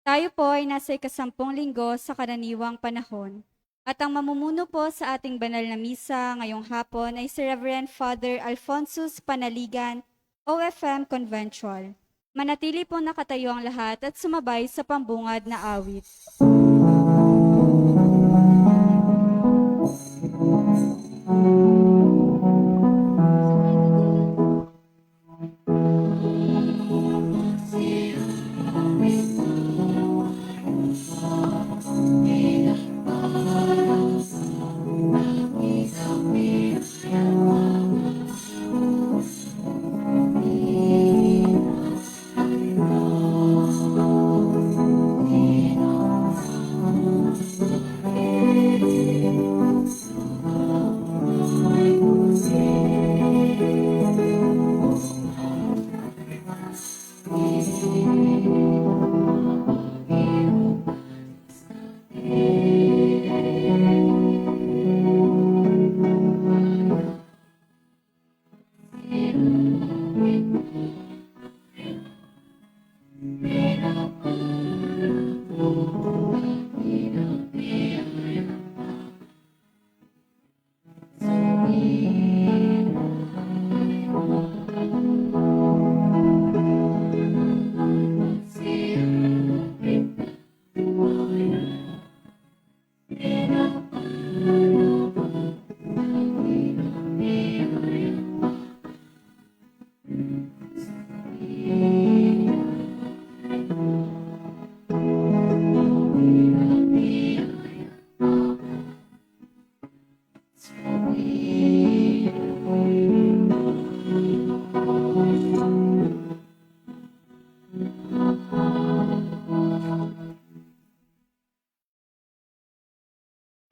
Tayo po ay nasa ikasampung linggo sa karaniwang panahon. At ang mamumuno po sa ating banal na misa ngayong hapon ay si Reverend Father Alphonsus Panaligan, OFM Conventual. Manatili po nakatayo ang lahat at sumabay sa pambungad na awit.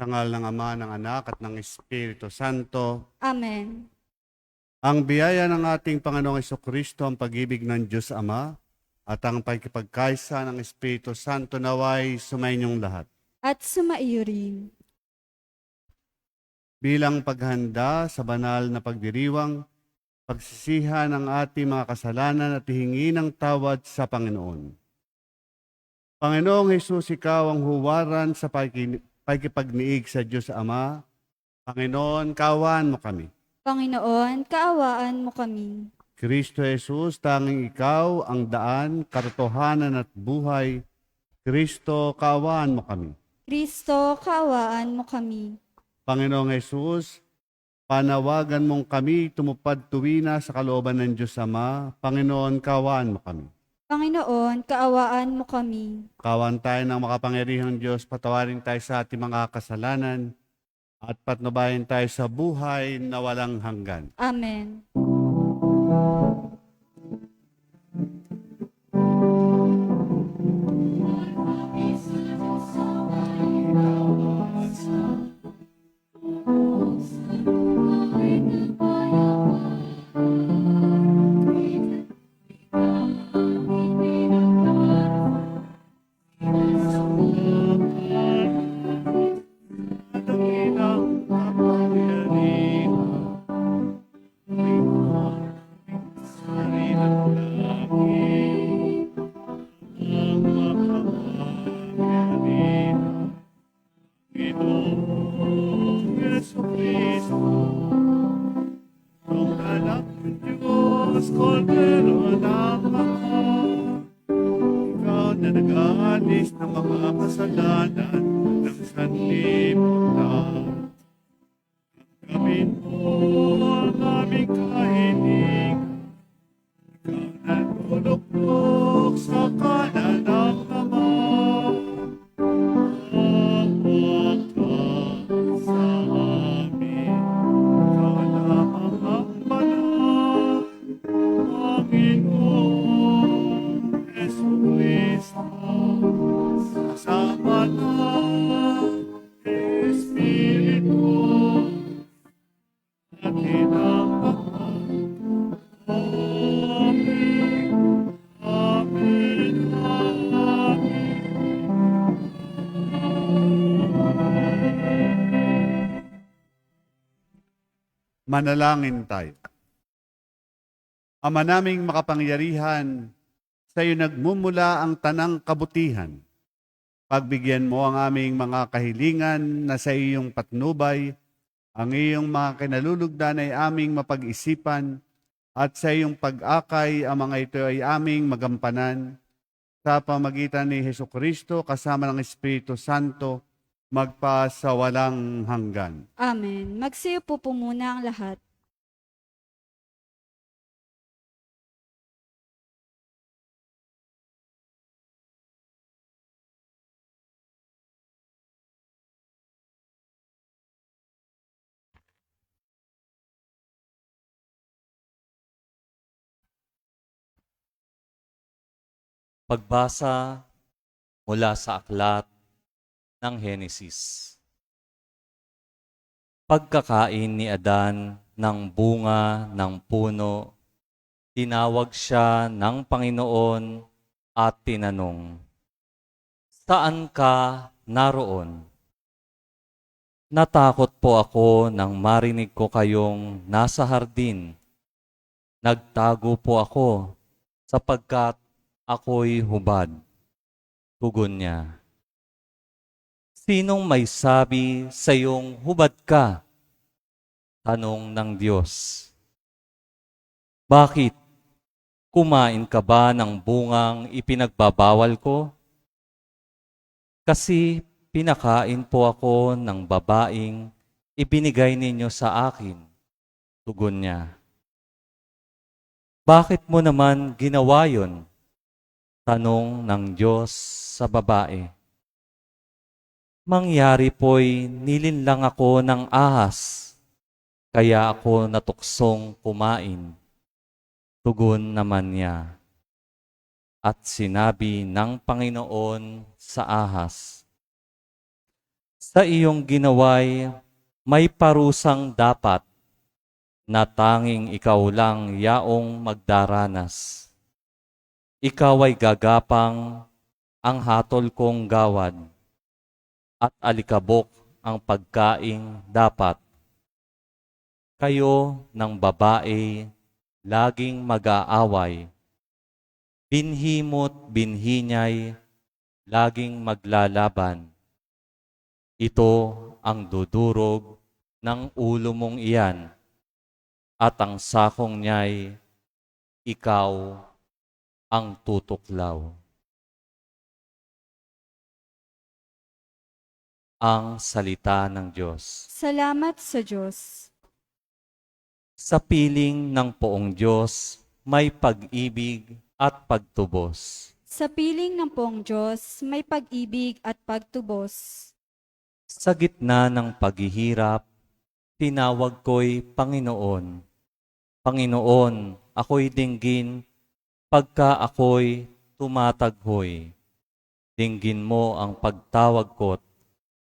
Sa ngalan ng Ama, ng Anak, at ng Espiritu Santo. Amen. Ang biyaya ng ating Panginoong Jesucristo, ang pag-ibig ng Diyos Ama, at ang pagkipagkaisa ng Espiritu Santo naway sumainyong lahat. At sumaiyo rin. Bilang paghanda sa banal na pagdiriwang, pagsisihan ng ating mga kasalanan at hihingi ng tawad sa Panginoon. Panginoong Jesus, ikaw ang huwaran sa pagkipagniig sa Diyos Ama. Panginoon, kaawaan mo kami. Panginoon, kaawaan mo kami. Kristo Jesus, tanging ikaw ang daan, katotohanan at buhay. Kristo, kaawaan mo kami. Kristo, kaawaan mo kami. Panginoong Jesus, panawagan mong kami tumupad tuwina sa kalooban ng Diyos Ama. Panginoon, kaawaan mo kami. Panginoon, kaawaan mo kami. Kaawaan tayo ng makapangyarihang Diyos, patawarin tayo sa ating mga kasalanan at patnubayan tayo sa buhay na walang hanggan. Amen. Kordero ng ikaw na nag-aalis ng mga kasalanan ng sanlibutan. Gawin mo ang aming kahilingan, ikaw na luluklok sa kanan ng Ama. Apak ka sa amin, ikaw lamang ang banal. Panginoon Jesucristo, kasama ng Espiritu at hinapang. Amen. Amen. Amen. Manalangin tayo. Ama naming makapangyarihan, Sa iyo nagmumula ang tanang kabutihan. Pagbigyan mo ang aming mga kahilingan na sa iyong patnubay, ang iyong mga kinalulugdan ay aming mapag-isipan, at sa iyong pag-akay ang mga ito ay aming magampanan sa pamagitan ni Hesukristo kasama ng Espiritu Santo, magpa sa walang hanggan. Amen. Magsiyo po muna ang lahat. Pagbasa mula sa aklat ng Henesis. Pagkakain ni Adan ng bunga ng puno, tinawag siya ng Panginoon at tinanong, "Saan ka naroon?" "Natakot po ako nang marinig ko kayong nasa hardin. Nagtago po ako sapagkat ako'y hubad." Tugon niya, "Sinong may sabi sa iyong hubad ka?" Tanong ng Diyos. "Bakit? Kumain ka ba ng bungang ipinagbabawal ko? Kasi pinakain po ako ng babaeng ibinigay ninyo sa akin." Tugon niya. "Bakit mo naman ginawa yon?" Tanong ng Diyos sa babae. "Mangyari po'y nilinlang ako ng ahas, kaya ako natuksong kumain." Tugon naman niya. At sinabi ng Panginoon sa ahas, "Sa iyong ginaway may parusang dapat, na tanging ikaw lang yaong magdaranas. Ikaw ay gagapang ang hatol kong gawad, at alikabok ang pagkaing dapat. Kayo ng babae laging mag-aaway, binhi mo't binhi niya'y laging maglalaban. Ito ang dudurog ng ulo mong iyan, at ang sakong niya'y ikaw ang tutuklaw." Ang salita ng Diyos. Salamat sa Diyos. Sa piling ng poong Diyos, may pag-ibig at pagtubos. Sa piling ng poong Diyos, may pag-ibig at pagtubos. Sa gitna ng paghihirap, tinawag ko'y Panginoon. Panginoon, ako'y dinggin pagka ako'y tumataghoy. Dinggin mo ang pagtawag ko't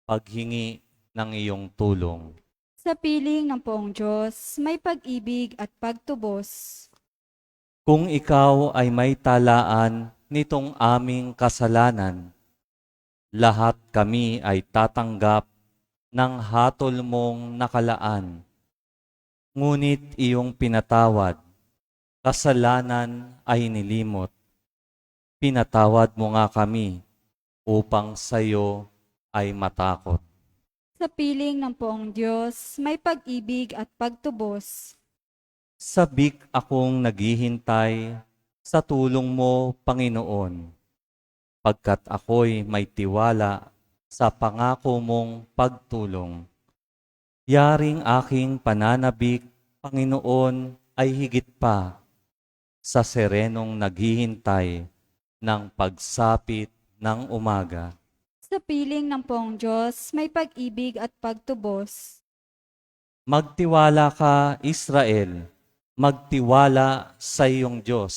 paghingi ng iyong tulong. Sa piling ng poong Diyos, may pag-ibig at pagtubos. Kung ikaw ay may talaan nitong aming kasalanan, lahat kami ay tatanggap ng hatol mong nakalaan. Ngunit iyong pinatawad, kasalanan ay nilimot. Pinatawad mo nga kami upang sa'yo ay matakot. Sa piling ng poong Diyos, may pag-ibig at pagtubos. Sabik akong naghihintay sa tulong mo, Panginoon, pagkat ako'y may tiwala sa pangako mong pagtulong. Yaring aking pananabik, Panginoon, ay higit pa sa serenong naghihintay ng pagsapit ng umaga. Sa piling ng poong Diyos, may pag-ibig at pagtubos. Magtiwala ka, Israel, magtiwala sa iyong Diyos.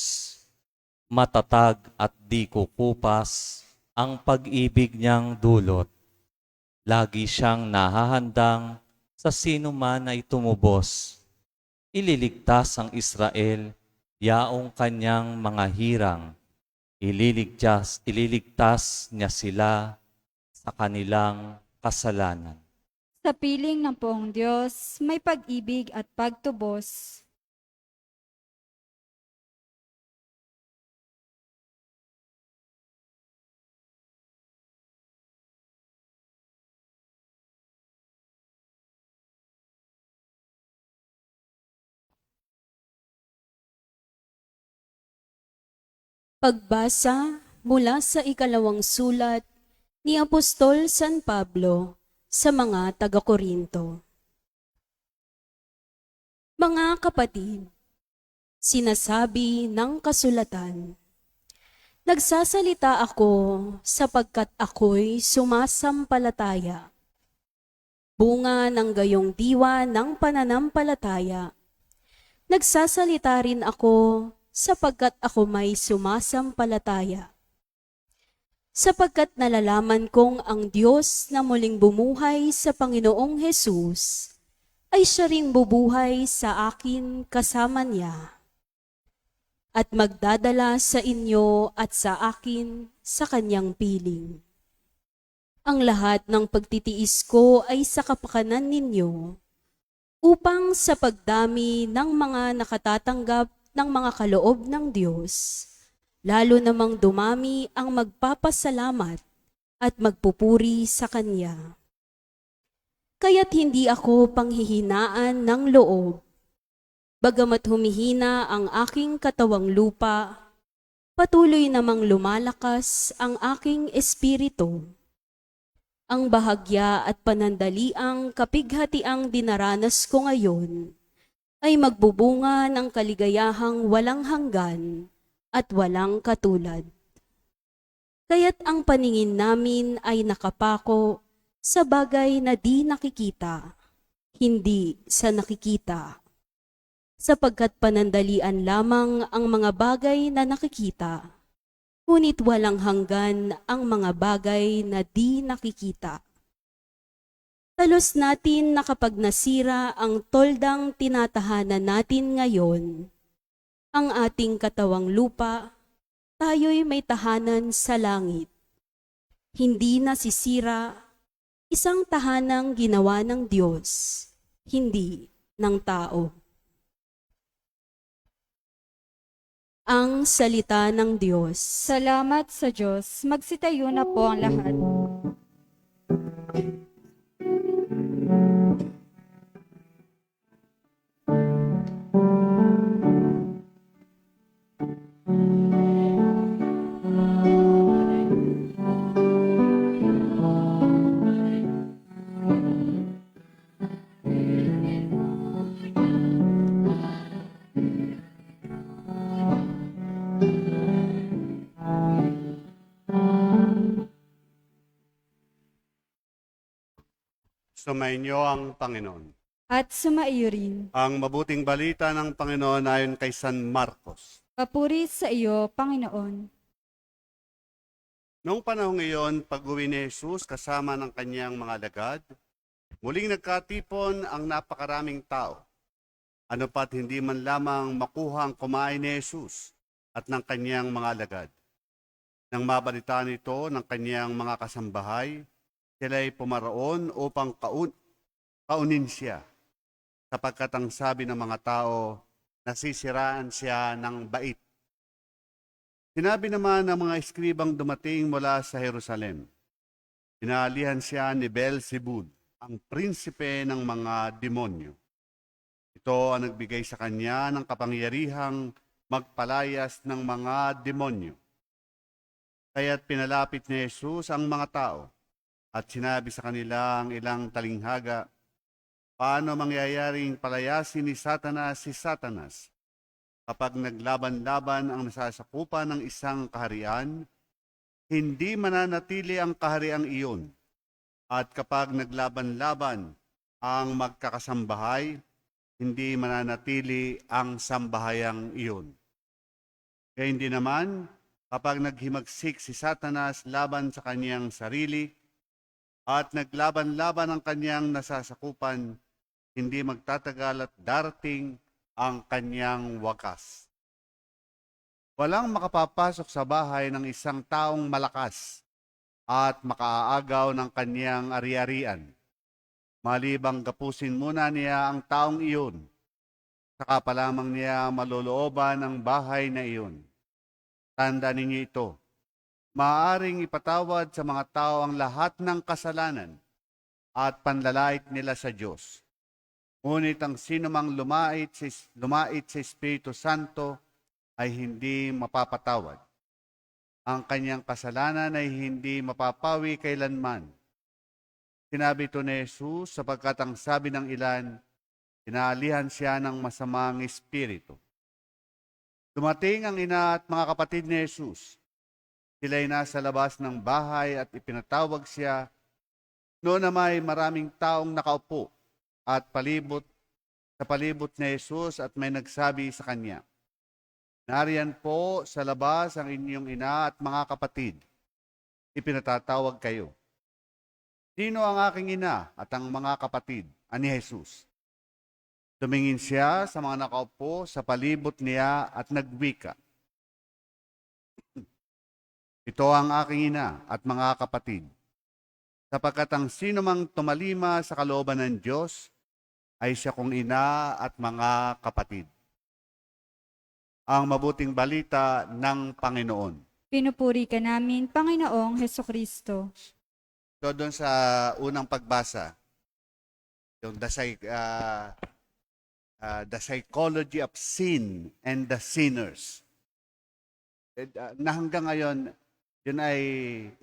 Matatag at di kukupas ang pag-ibig niyang dulot. Lagi siyang nahahandang sa sino man ay tumubos. Ililigtas ang Israel, yaong kanyang mga hirang. Ililigtas niya sila sa kanilang kasalanan. Sa piling ng poong Diyos, may pag-ibig at pagtubos. Pagbasa mula sa ikalawang sulat ni Apostol San Pablo sa mga taga-Korinto. Mga kapatid, sinasabi ng kasulatan, nagsasalita ako sapagkat ako'y sumasampalataya. Bunga ng gayong diwa ng pananampalataya, nagsasalita rin ako sapagkat ako may sumasampalataya. Sapagkat nalalaman kong ang Diyos na muling bumuhay sa Panginoong Hesus ay siya ring bubuhay sa akin kasama niya at magdadala sa inyo at sa akin sa kanyang piling. Ang lahat ng pagtitiis ko ay sa kapakanan ninyo upang sa pagdami ng mga nakatatanggap ng mga kaloob ng Diyos, lalo namang dumami ang magpapasalamat at magpupuri sa Kanya. Kaya't hindi ako panghihinaan ng loob, bagamat humihina ang aking katawang lupa, patuloy namang lumalakas ang aking espiritu. Ang bahagya at panandaliang kapighatiang dinaranas ko ngayon ay magbubunga ng kaligayahang walang hanggan at walang katulad. Kaya't ang paningin namin ay nakapako sa bagay na di nakikita, hindi sa nakikita. Sapagkat panandalian lamang ang mga bagay na nakikita, ngunit walang hanggan ang mga bagay na di nakikita. Talos natin na kapag nasira ang toldang tinatahanan natin ngayon, ang ating katawang lupa, tayo'y may tahanan sa langit. Hindi nasisira, isang tahanang ginawa ng Diyos, hindi ng tao. Ang salita ng Diyos. Salamat sa Diyos. Magsitayo na po ang lahat. Sumainyo ang Panginoon. At sumaiyo rin. Ang mabuting balita ng Panginoon ayon kay San Marcos. Papuri sa iyo, Panginoon. Noong panahong iyon, pag-uwi ni Jesus kasama ng kanyang mga alagad, muling nagkatipon ang napakaraming tao. Ano pat hindi man lamang makuhang kumain ni Jesus at ng kanyang mga alagad. Nang mabalitaan ito ng kanyang mga kasambahay, sila'y pumaraon upang kaunin siya, sapagkat ang sabi ng mga tao, nasisiraan siya ng bait. Sinabi naman ng mga eskribang dumating mula sa Jerusalem, inaalihan siya ni Beelzebub, ang prinsipe ng mga demonyo. Ito ang nagbigay sa kanya ng kapangyarihang magpalayas ng mga demonyo. Kaya't pinalapit ni Jesus ang mga tao at sinabi sa kanila ang ilang talinghaga, paano mangyayaring palayasin ni Satanas si Satanas kapag naglaban-laban ang nasasakupan ng isang kaharian, hindi mananatili ang kahariang iyon. At kapag naglaban-laban ang magkakasambahay, hindi mananatili ang sambahayang iyon. Kaya hindi naman, kapag naghimagsik si Satanas laban sa kanyang sarili, at naglaban-laban ang kanyang nasasakupan, hindi magtatagal at darating ang kanyang wakas. Walang makapapasok sa bahay ng isang taong malakas at makaaagaw ng kanyang ari-arian. Malibang gapusin muna niya ang taong iyon, saka pa lamang niya malolooban ang bahay na iyon. Tanda ninyo ito. Maaaring ipatawad sa mga tao ang lahat ng kasalanan at panlalait nila sa Diyos. Ngunit ang sinumang lumait sa Espiritu Santo ay hindi mapapatawad. ang kanyang kasalanan ay hindi mapapawi kailanman. Sinabi ito ni Jesus sapagkat ang sabi ng ilan, inaalihan siya ng masamang espiritu. Dumating ang ina at mga kapatid ni Jesus. Sila'y nasa labas ng bahay at ipinatawag siya. Noon na may maraming taong nakaupo at sa palibot ni Jesus at may nagsabi sa kanya, "Nariyan po sa labas ang inyong ina at mga kapatid. Ipinatatawag kayo." "Sino ang aking ina at ang mga kapatid?" ani Jesus. Tumingin siya sa mga nakaupo sa palibot niya at nagwika, "Ito ang aking ina at mga kapatid. Sapagkat ang sino mang tumalima sa kalooban ng Diyos ay siya kong ina at mga kapatid." Ang mabuting balita ng Panginoon. Pinupuri ka namin, Panginoong Hesukristo. So doon sa unang pagbasa, yung the psychology of sin and the sinners. Na hanggang ngayon, yun ay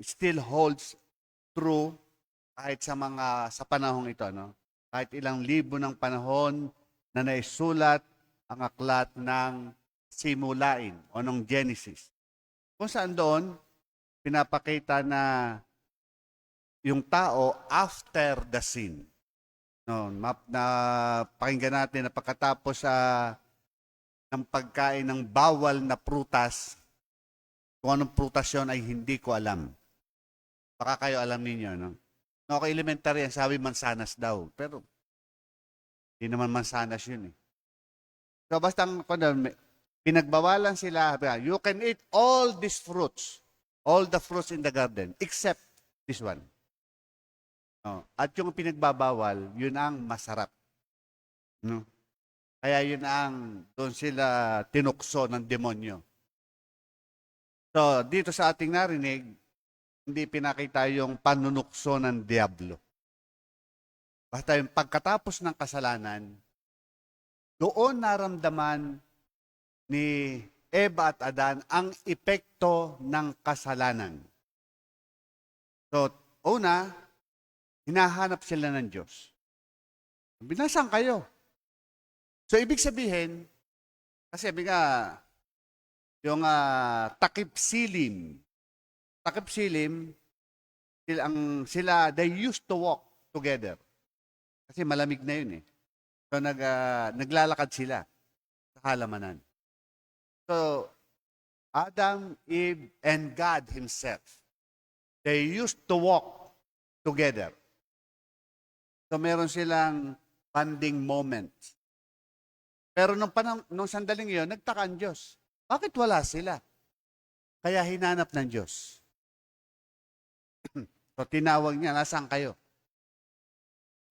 still holds true kahit sa panahong ito, no? Kahit ilang libo ng panahon na naisulat ang aklat ng Simulain o ng Genesis. Kung saan doon, pinapakita na yung tao after the sin. No, na pakinggan natin na pagkatapos ng pagkain ng bawal na prutas, kung anong prutas yun ay hindi ko alam. Baka kayo alam ninyo, no? No, kay elementary yan, sabi mansanas daw. Pero, hindi naman mansanas yun eh. So, basta pinagbawalan sila, you can eat all these fruits, all the fruits in the garden, except this one. No? At yung pinagbabawal, yun ang masarap. No? Kaya yun ang, doon sila tinukso ng demonyo. So, dito sa ating narinig, hindi pinakita yung panunukso ng diablo. Basta yung pagkatapos ng kasalanan, doon naramdaman ni Eva at Adan ang epekto ng kasalanan. So, una, hinahanap sila ng Diyos. Binasan kayo. So, ibig sabihin, kasi sabi nga, yung takip silim, they used to walk together. Kasi malamig na yun eh. So, naglalakad sila sa halamanan. So, Adam, Eve, and God Himself, they used to walk together. So, meron silang bonding moment. Pero nung sandaling yun, nagtaka ang Diyos. Bakit wala sila? Kaya hinanap ng Diyos. So, tinawag niya, nasaan kayo?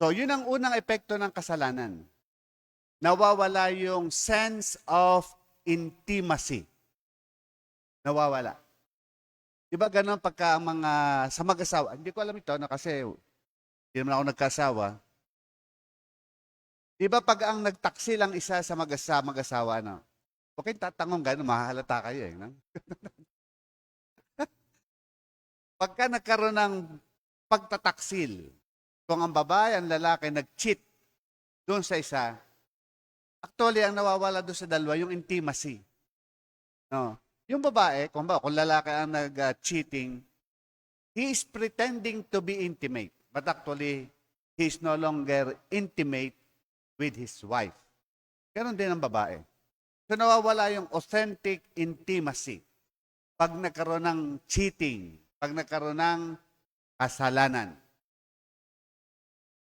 So, yun ang unang epekto ng kasalanan. Nawawala yung sense of intimacy. Nawawala. Diba ganun pagka sa mag-asawa, hindi ko alam ito no, kasi hindi naman ako nagkasawa. Diba pag ang nagtaksi lang isa sa mag-asawa, no? Okay, tatangong gano'n, mahahalata kayo eh. No? Pagka nagkaroon ng pagtataksil, kung ang babae, ang lalaki, nag-cheat doon sa isa, actually, ang nawawala doon sa dalawa, yung intimacy. No? Yung babae, kung lalaki ang nag-cheating, he is pretending to be intimate. But actually, he is no longer intimate with his wife. Ganon din ang babae. So nawawala yung authentic intimacy pag nagkaroon ng cheating, pag nagkaroon ng kasalanan.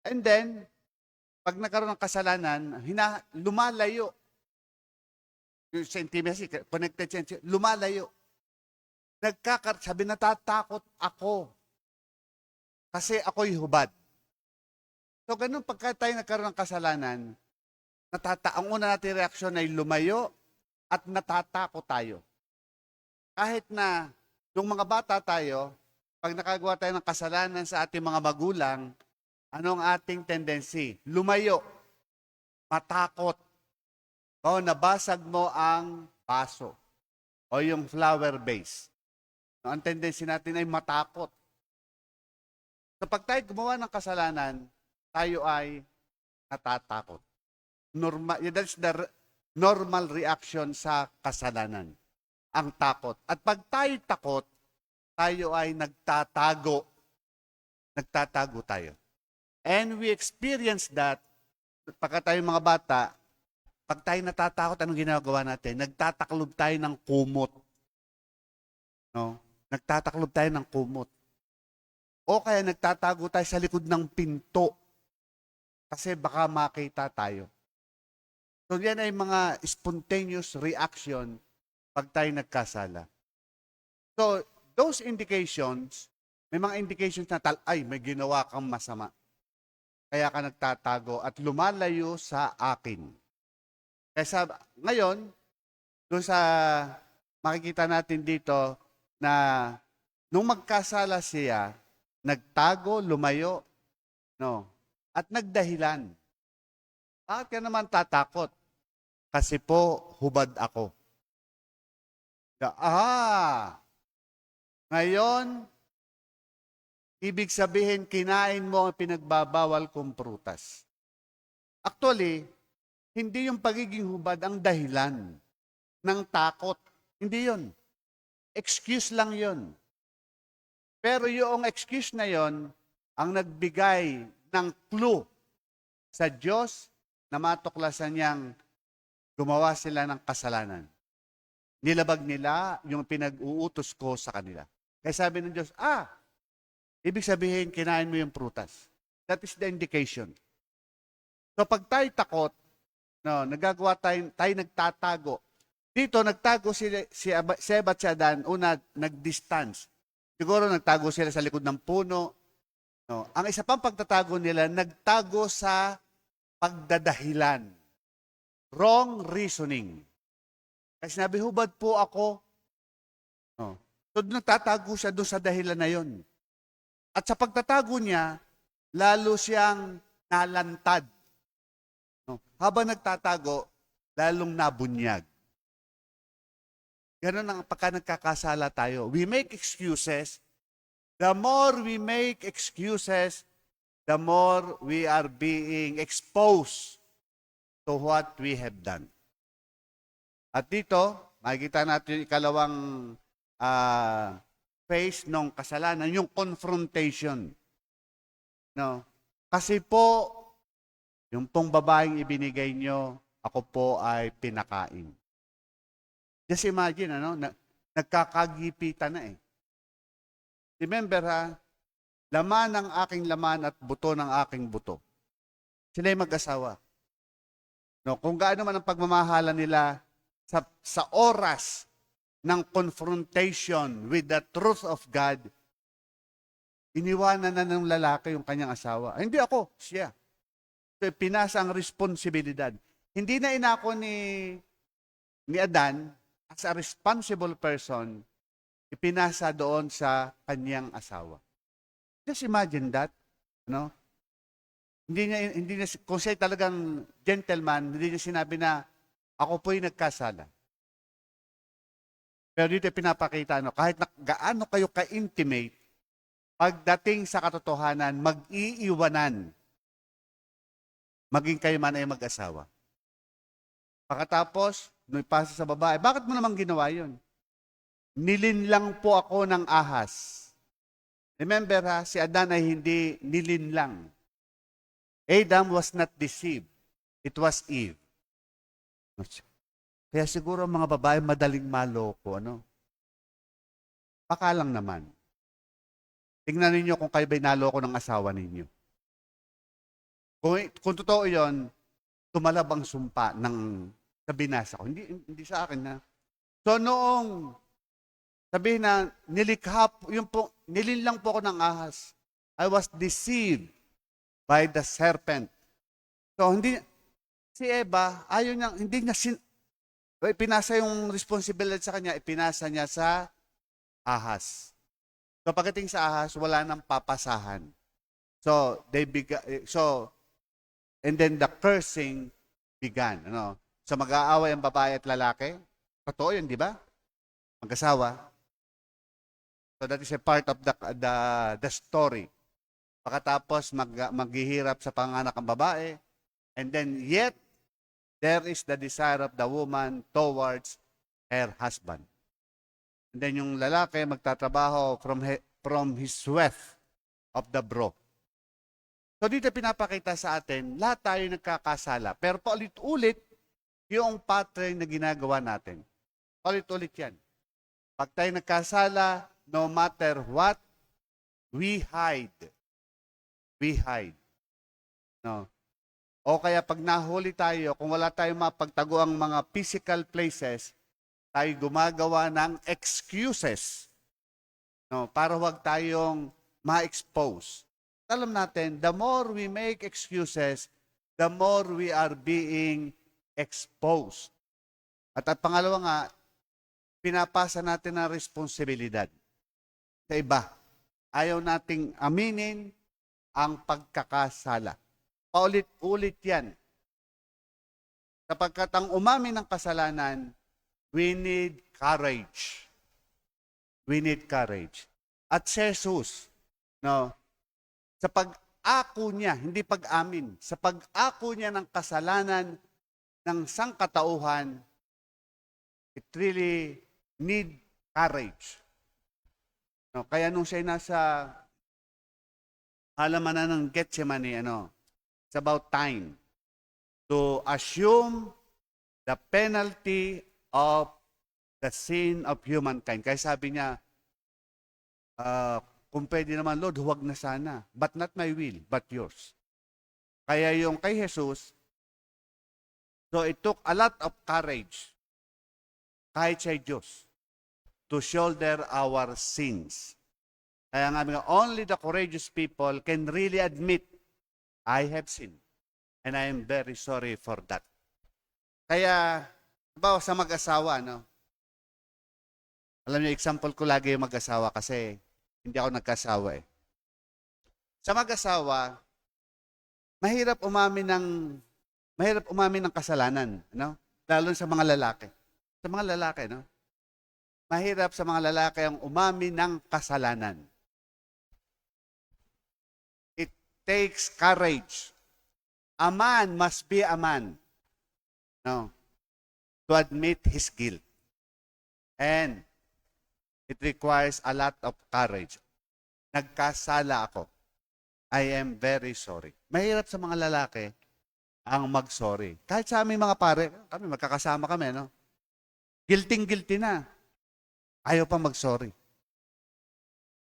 And then, pag nagkaroon ng kasalanan, lumalayo. Yung sa intimacy, connected siya, lumalayo. Sabi, natatakot ako. Kasi ako'y hubad. So, ganun, pagka tayo nagkaroon ng kasalanan, ang una natin reaksyon ay lumayo at natatakot tayo. Kahit na, nung mga bata tayo, pag nakagawa tayo ng kasalanan sa ating mga magulang, anong ating tendency? Lumayo. Matakot. O nabasag mo ang baso. O yung flower vase. Ang tendency natin ay matakot. So pag tayo gumawa ng kasalanan, tayo ay natatakot. That's the normal reaction sa kasalanan. Ang takot. At pag tayo takot, tayo ay nagtatago. Nagtatago tayo. And we experience that pagka tayo mga bata, pag tayo natatakot, anong ginagawa natin? Nagtataklob tayo ng kumot. No? Nagtataklob tayo ng kumot. O kaya nagtatago tayo sa likod ng pinto. Kasi baka makita tayo. So yan ay mga spontaneous reaction pag tayo nagkasala. So those indications, may mga indications na may ginawa kang masama. Kaya ka nagtatago at lumalayo sa akin. Kaya ngayon, doon sa makikita natin dito na nung magkasala siya, nagtago, lumayo, no, at nagdahilan. Bakit ka naman tatakot? Kasi po, hubad ako. Ngayon, ibig sabihin, kinain mo ang pinagbabawal kong prutas. Actually, hindi yung pagiging hubad ang dahilan ng takot. Hindi yun. Excuse lang yun. Pero yung excuse na yon ang nagbigay ng clue sa Diyos na matuklasan niyang gumawa sila ng kasalanan. Nilabag nila yung pinag-uutos ko sa kanila. Kaya sabi ng Diyos, ibig sabihin, kinain mo yung prutas. That is the indication. So pag tayo takot, nagagawa tayo nagtatago. Dito, nagtago si Eva at si Adan, una, nag-distance. Siguro nagtago sila sa likod ng puno. No. Ang isa pang pagtatago nila, nagtago sa pagdadahilan. Wrong reasoning. Kasi sinabi, hubad po ako. No. So nagtatago siya doon sa dahilan na yon. At sa pagtatago niya, lalo siyang nalantad. No. Habang nagtatago, lalong nabunyag. Ganun ang pagka nagkakasala tayo. We make excuses. The more we make excuses, the more we are being exposed to what we have done. At dito, makikita natin yung ikalawang phase ng kasalanan, yung confrontation. No? Kasi po, yung pong babaeng ibinigay nyo, ako po ay pinakain. Just imagine, nagkakagipitan na eh. Remember laman ng aking laman at buto ng aking buto. Sila yung mag-asawa. No, kung gaano man ang pagmamahalan nila sa oras ng confrontation with the truth of God, iniwanan na ng lalaki yung kanyang asawa. Hindi ako, siya. So, pinasa ang responsibilidad. Hindi na inako ni Adan, as a responsible person, ipinasa doon sa kanyang asawa. Just imagine that, no? Hindi niya, kung siya talagang gentleman, hindi niya sinabi na, ako po'y nagkasala. Pero dito pinapakita, kahit gaano kayo ka-intimate, pagdating sa katotohanan, mag-iiwanan, maging kayo man ay mag-asawa. Pagkatapos, nung ipasa sa babae, bakit mo naman ginawa yun? Nilinlang po ako ng ahas. Remember si Adan ay hindi nilinlang. Adam was not deceived. It was Eve. Kaya siguro mga babae madaling maloko, Baka lang naman. Tingnan ninyo kung kayo ba'y naloko ng asawa ninyo. Kung totoo yon, tumalab ang sumpa sa binasa ko. Hindi sa akin na. So noong sabihin na nilinlang po ako ng ahas. I was deceived by the serpent. So si Eva, hindi niya pinasa yung responsibility sa kanya, ipinasa niya sa ahas. So pagdating sa ahas, wala nang papasahan. So and then the cursing began. So mag-aaway ang babae at lalaki. Totoo yun, di ba? Mag-asawa. So that is a part of the story. Pagkatapos maghihirap sa panganak ang babae, and then yet there is the desire of the woman towards her husband. And then yung lalaki magtatrabaho from his wealth of the bro. So dito pinapakita sa atin, lahat tayo nagkakasala. Pero paulit-ulit yung pattern na ginagawa natin. Paulit-ulit yan. Pag tayo nagkasala, no matter what, we hide. We hide. No? O kaya pag nahuli tayo, kung wala tayong mapagtago ang mga physical places, tayo gumagawa ng excuses. No? Para wag tayong ma-expose. Alam natin, the more we make excuses, the more we are being exposed. At pangalawa nga, pinapasa natin ang responsibilidad sa iba. Ayaw nating aminin ang pagkakasala. Paulit-ulit yan. Sapagkat ang umamin ng kasalanan, we need courage. We need courage. At si Jesus, no, sa pag-ako niya, hindi pag-amin, sa pag-ako niya ng kasalanan ng sangkatauhan, it really need courage. No, kaya nung siya nasa halamanan ng Getsemani, it's about time to assume the penalty of the sin of humankind. Kaya sabi niya, kung pwede naman, Lord, huwag na sana. But not my will, but yours. Kaya yung kay Jesus, so it took a lot of courage, kahit siya Diyos, to shoulder our sins. Kaya nga, only the courageous people can really admit, I have sinned. And I am very sorry for that. Kaya, halimbawa sa mag-asawa, no? Alam niyo, example ko lagi yung mag-asawa kasi hindi ako nagkasawa eh. Sa mag-asawa, mahirap umamin ng kasalanan, no? Lalo sa mga lalaki. Sa mga lalaki, no? Mahirap sa mga lalaki ang umamin ng kasalanan. It takes courage. A man must be a man, no? To admit his guilt. And it requires a lot of courage. Nagkasala ako. I am very sorry. Mahirap sa mga lalaki ang mag-sorry. Kahit sa aming mga pare, kami magkakasama kami, no? Guilty na. Ayaw pa mag-sorry.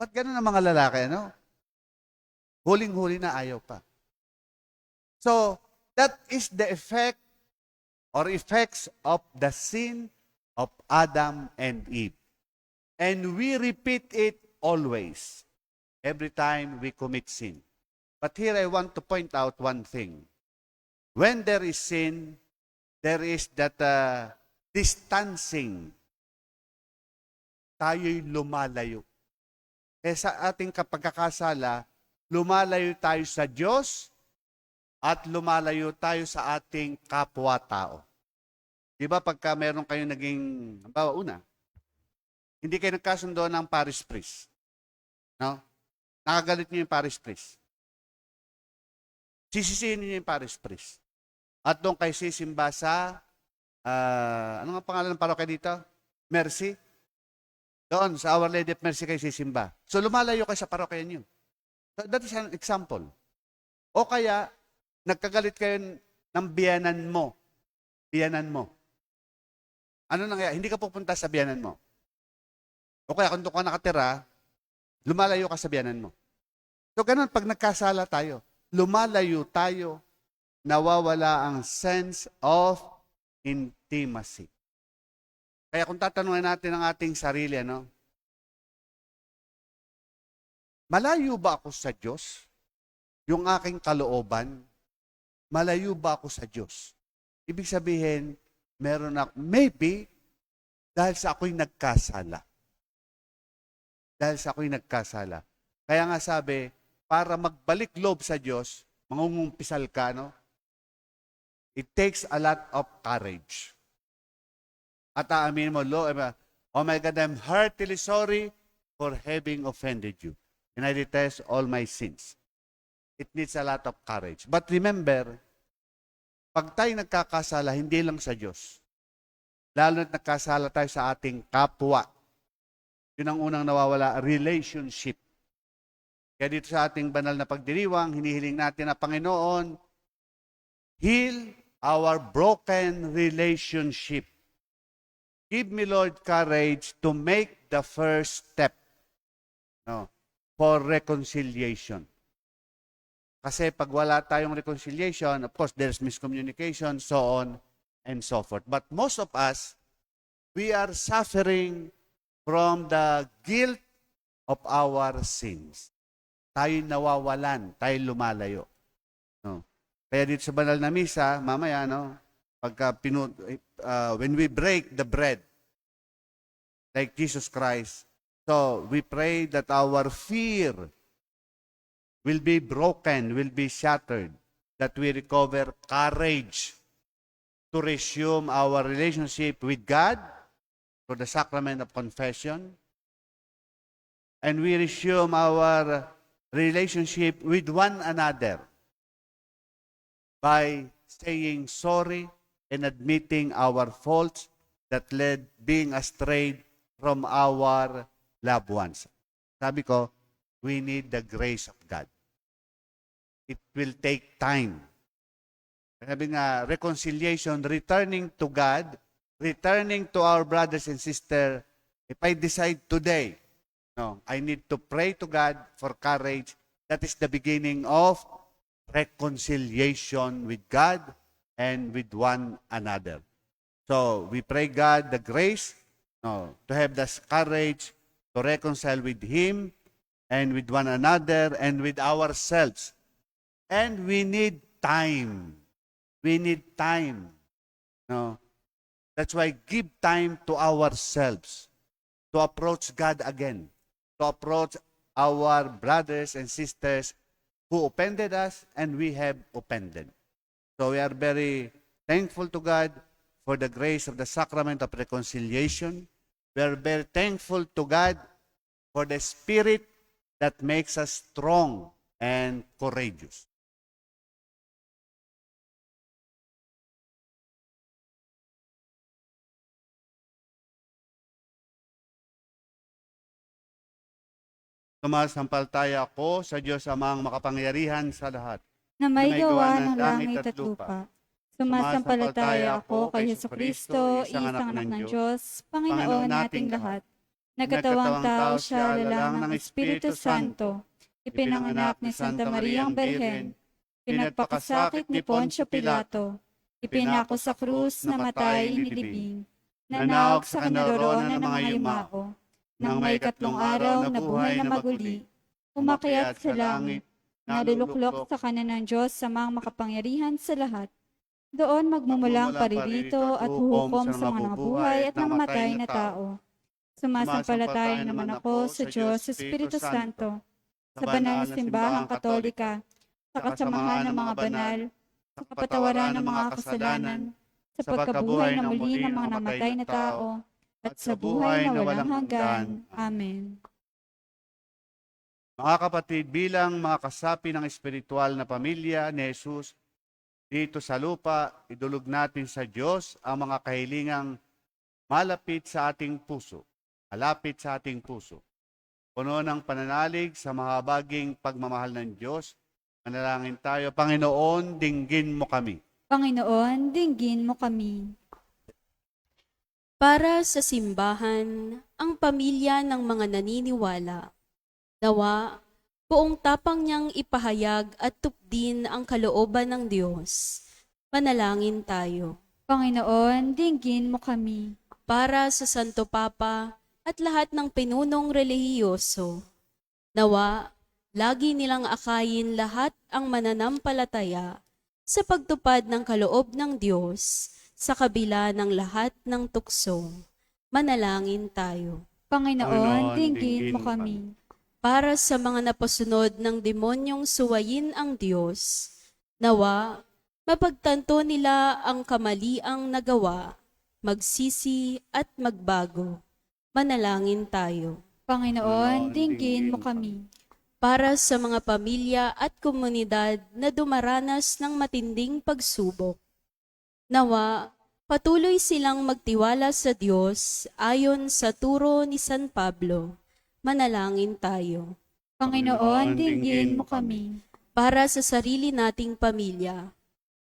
Ba't ganun ang mga lalaki, no? Huling-huli na ayaw pa. So, that is the effect or effects of the sin of Adam and Eve. And we repeat it always, every time we commit sin. But here I want to point out one thing. When there is sin, there is that distancing. Tayo'y lumalayo. Kaya sa ating pagkakasala, lumalayo tayo sa Diyos at lumalayo tayo sa ating kapwa-tao. Di ba pagka meron kayong naging, una, hindi kayo nagkasundo ng parish priest. No? Nakagalit niyo yung parish priest. Sisisihin niyo yung parish priest. At doon kayo sisimba sa, ano nga pangalan ng parokya dito? Mercy. Doon, sa Our Lady of Mercy kayo sisimba. So lumalayo kayo sa parokya niyo. So, that is an example. O kaya, nagkagalit kayo ng biyanan mo. Biyanan mo. Ano nangyayari? Hindi ka pupunta sa biyanan mo. O kaya kung doon ka nakatira, lumalayo ka sa biyanan mo. So ganun, pag nagkasala tayo, lumalayo tayo, nawawala ang sense of intimacy. Kaya kung tatanungin natin ang ating sarili, malayo ba ako sa Diyos? Yung aking kalooban, malayo ba ako sa Diyos? Ibig sabihin, meron ako, maybe, dahil sa ako'y nagkasala. Dahil sa ako'y nagkasala. Kaya nga sabi, para magbalik loob sa Diyos, mangungumpisal ka, it takes a lot of courage. At aamin mo, oh my God, I'm heartily sorry for having offended you, and I detest all my sins. It needs a lot of courage. But remember, pag tayo nagkakasala, hindi lang sa Diyos. Lalo na nagkasala tayo sa ating kapwa. Yun ang unang nawawala, relationship. Kaya dito sa ating banal na pagdiriwang, hinihiling natin na Panginoon, heal our broken relationship. Give me, Lord, courage to make the first step for reconciliation. Kasi pag wala tayong reconciliation, of course, there's miscommunication, so on and so forth. But most of us, we are suffering from the guilt of our sins. Tayo nawawalan, tayo lumalayo. No? Kaya dito sa banal na misa, mamaya, pagka when we break the bread, like Jesus Christ, so we pray that our fear will be broken, will be shattered, that we recover courage to resume our relationship with God through the sacrament of confession, and we resume our relationship with one another by saying sorry and admitting our faults that led being astray from our loved ones. Sabi ko, we need the grace of God. It will take time. Sabi nga, reconciliation, returning to God, returning to our brothers and sisters. If I decide today, I need to pray to God for courage. That is the beginning of reconciliation with God and with one another. So, we pray God the grace to have this courage to reconcile with Him and with one another and with ourselves. And we need time. We need time. That's why give time to ourselves to approach God again, to approach our brothers and sisters who offended us and we have offended. So we are very thankful to God for the grace of the sacrament of reconciliation. We are very thankful to God for the Spirit that makes us strong and courageous. Sumasampalataya ako sa Diyos Amang makapangyarihan sa lahat, na may gawa ng langit at lupa. Sumasampalataya ako kay Jesucristo, isang anak ng Diyos, Panginoon nating lahat. Nagkatawang tao siya lalang ng Espiritu Santo, ipinanganak ni Santa Mariang Berhen, pinagpakasakit ni Poncio Pilato, ipinako sa krus, namatay, inilibing, nanawag sa kinaroroonan ng mga yumao, nang may ikatlong araw na buhay na maguli, umakyat sa langit, naluluklok sa kanan ng Diyos sa mga makapangyarihan sa lahat. Doon magmumulang paririto at huhukom sa mga nabubuhay at namatay na tao. Sumasampalataya naman ako sa Diyos, sa Espiritu Santo, sa banal na simbahang katolika, sa kasamahan ng mga banal, sa kapatawaran ng mga kasalanan, sa pagkabuhay na muli ng mga namatay na tao, at sa buhay na walang hanggan. Amen. Mga kapatid, bilang mga kasapi ng espiritual na pamilya ni Jesus, dito sa lupa, idulog natin sa Diyos ang mga kahilingang malapit sa ating puso, malapit sa ating puso. Puno ng pananalig sa mahabaging pagmamahal ng Diyos, manalangin tayo, Panginoon, dinggin mo kami. Panginoon, dinggin mo kami. Para sa simbahan, ang pamilya ng mga naniniwala, nawa, buong tapang niyang ipahayag at tupdin ang kalooban ng Diyos. Manalangin tayo. Panginoon, dinggin mo kami. Para sa Santo Papa at lahat ng pinunong relihiyoso, nawa, lagi nilang akayin lahat ang mananampalataya sa pagtupad ng kaloob ng Diyos sa kabila ng lahat ng tukso. Manalangin tayo. Panginoon, dinggin mo kami. Para sa mga napasunod ng demonyong suwayin ang Diyos, nawa, mapagtanto nila ang kamaliang nagawa, magsisi at magbago. Manalangin tayo. Panginoon, dinggin mo kami. Para sa mga pamilya at komunidad na dumaranas ng matinding pagsubok. Nawa, patuloy silang magtiwala sa Diyos ayon sa turo ni San Pablo. Manalangin tayo. Panginoon, dinggin mo kami. Para sa sarili nating pamilya.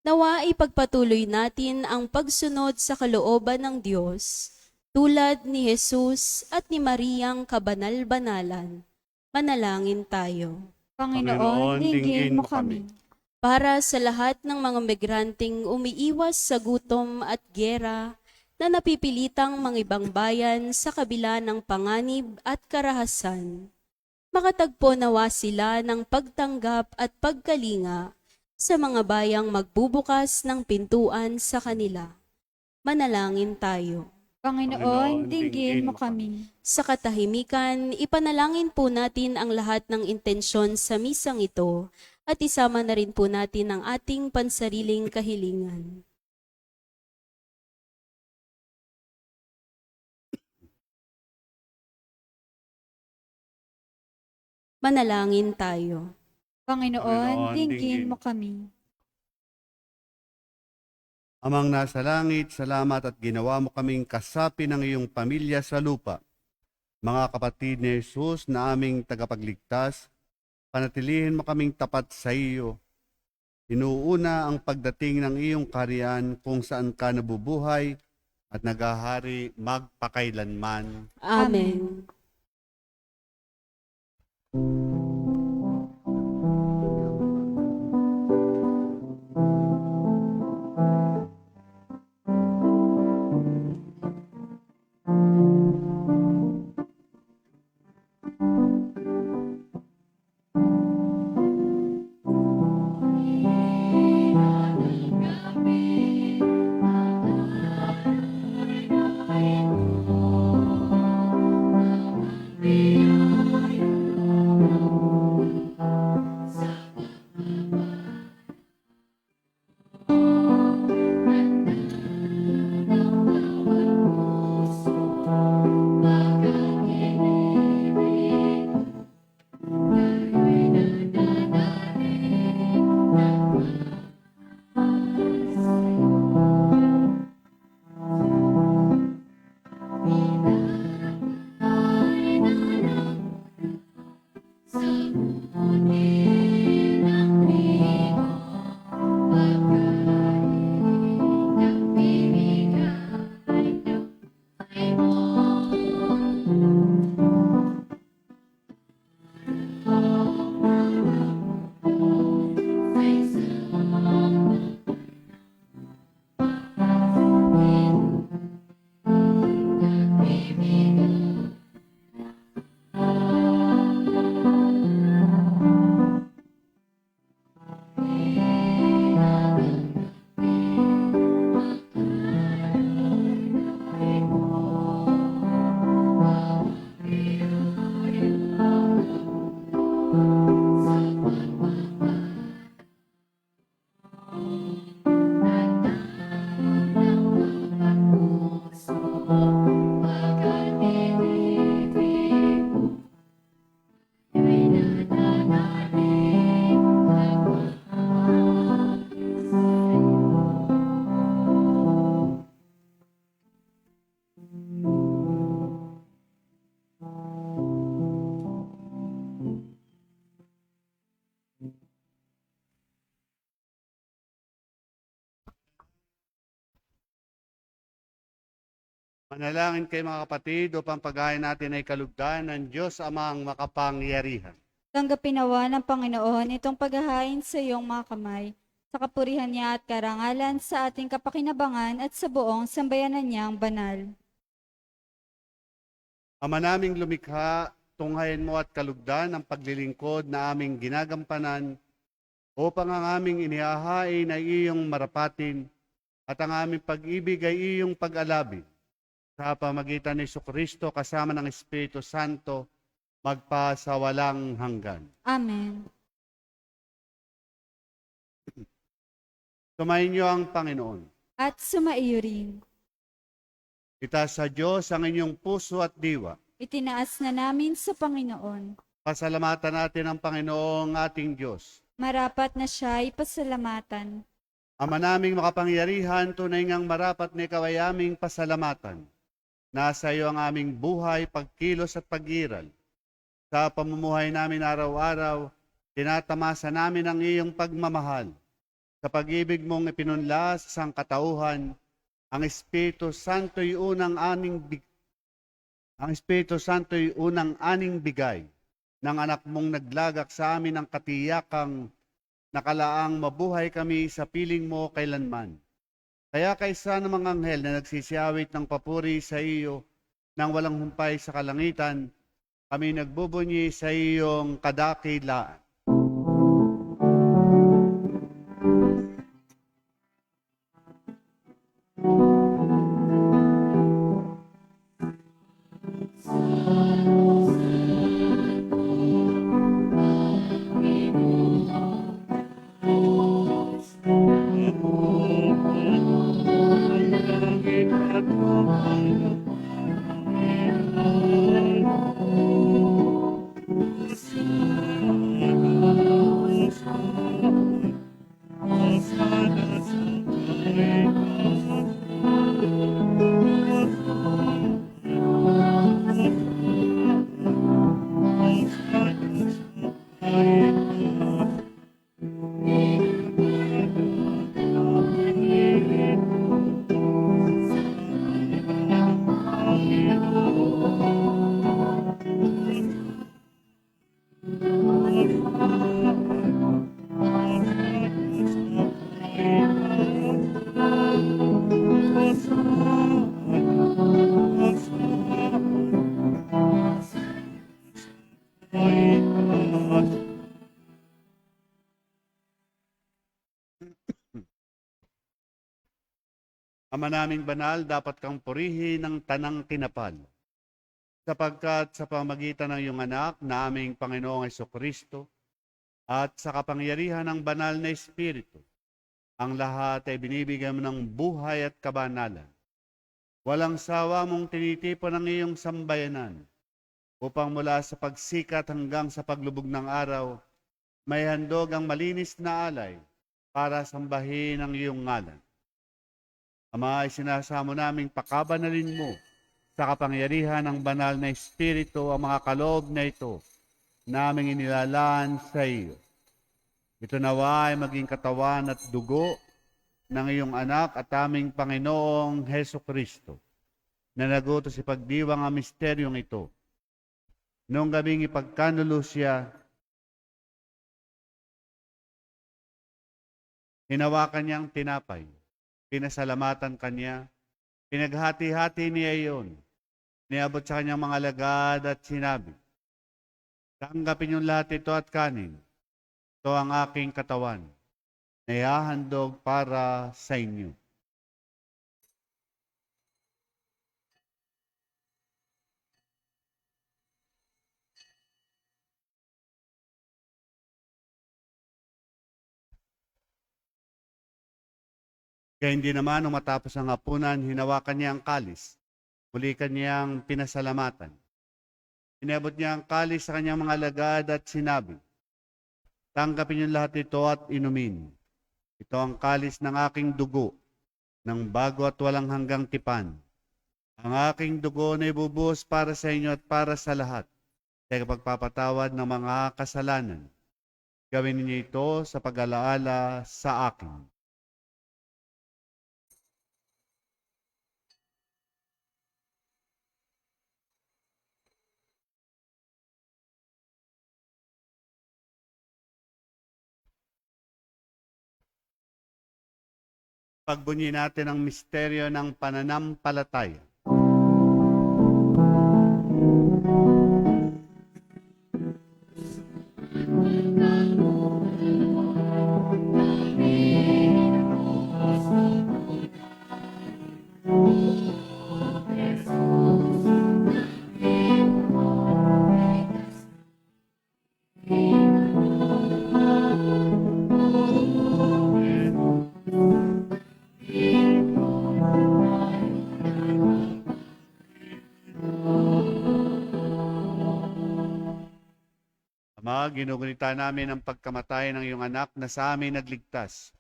Nawa ipagpatuloy natin ang pagsunod sa kalooban ng Diyos, tulad ni Jesus at ni Mariang kabanal-banalan. Manalangin tayo. Panginoon, dinggin mo kami. Para sa lahat ng mga migranteng umiiwas sa gutom at giyera na napipilitang mangibang bayan sa kabila ng panganib at karahasan. Makatagpo nawa sila ng pagtanggap at pagkalinga sa mga bayang magbubukas ng pintuan sa kanila. Manalangin tayo. Panginoon, dinggin mo kami. Sa katahimikan, ipanalangin po natin ang lahat ng intensyon sa misang ito at isama na rin po natin ang ating pansariling kahilingan. Manalangin tayo. Panginoon, dinggin mo kami. Amang nasa langit, salamat at ginawa mo kaming kasapi ng iyong pamilya sa lupa. Mga kapatid ni Jesus na aming tagapagligtas, panatilihin mo kaming tapat sa iyo. Inuuna ang pagdating ng iyong kaharian kung saan ka nabubuhay at naghahari magpakailanman. Amen. Manalangin kayo mga kapatid upang paghain natin ay kalugdan ng Diyos Amang makapangyarihan. Tanggapin nawa ng Panginoon itong paghahain sa iyong mga kamay, sa kapurihan niya at karangalan sa ating kapakinabangan at sa buong sambayanan niyang banal. Ama naming lumikha, tunghayan mo at kalugdan ang paglilingkod na aming ginagampanan upang ang aming inihahain ay iyong marapatin at ang aming pag-ibig ay iyong pag-alabin. Sa pamagitan ni Jesucristo kasama ng Espiritu Santo, magpasawalang hanggan. Amen. Sumayin niyo ang Panginoon. At sumaiyo rin. Itaas sa Diyos ang inyong puso at diwa. Itinaas na namin sa Panginoon. Pasalamatan natin ang Panginoong ating Diyos. Marapat na siya ay pasalamatan. Ama naming makapangyarihan, tunay ngang marapat na ikaw ay aming pasalamatan. Nasa iyo ang aming buhay, pagkilos at pag-iral. Sa pamumuhay namin araw-araw, tinatamasa namin ang iyong pagmamahal. Sa pag-ibig mong ipinunla sa sangkatauhan, ang Espiritu Santo'y unang aning bigay ng anak mong naglagak sa amin ang katiyakang nakalaang mabuhay kami sa piling mo kailanman. Kaya kaysa ng mga anghel na nagsisiyawit ng papuri sa iyo nang walang humpay sa kalangitan, kami nagbubunyi sa iyong kadakilaan. Ama naming banal, dapat kang purihin ng tanang kinapal. Sapagkat sa pamagitan ng iyong anak na aming Panginoong Hesukristo at sa kapangyarihan ng banal na Espiritu, ang lahat ay binibigyan mo ng buhay at kabanalan. Walang sawa mong tinitipon ang iyong sambayanan upang mula sa pagsikat hanggang sa paglubog ng araw, may handog ang malinis na alay para sambahin ang iyong ngalan. Ama, ay sinasamo naming pakabanalin mo sa kapangyarihan ng banal na Espiritu ang mga kaloob na ito naming inilalaan sa iyo. Ito nawa ay maging katawan at dugo ng iyong anak at aming Panginoong Hesukristo na nagutos sa pagdiwang ang misteryong ito. Noong gabing ipagkanulo siya, hinawakan niyang tinapay. Pinasalamatan kanya, pinaghati-hati niya iyon, niabot sa kanyang mga alagad at sinabi, tanggapin yung lahat ito at kanin, ito ang aking katawan, na ihahandog para sa inyo. Kaya hindi naman nung matapos ang hapunan, hinawakan niya ang kalis. Muli kanyang pinasalamatan. Inabot niya ang kalis sa kanyang mga alagad at sinabi, tanggapin niyo lahat ito at inumin. Ito ang kalis ng aking dugo, ng bago at walang hanggang tipan. Ang aking dugo na ibubuhos para sa inyo at para sa lahat, sa pagpapatawad ng mga kasalanan. Gawin niyo ito sa pag-alaala sa akin. Pagbunyi natin ang misteryo ng pananampalataya. ginugunita namin ang pagkamatay ng iyong anak na sa amin nagligtas.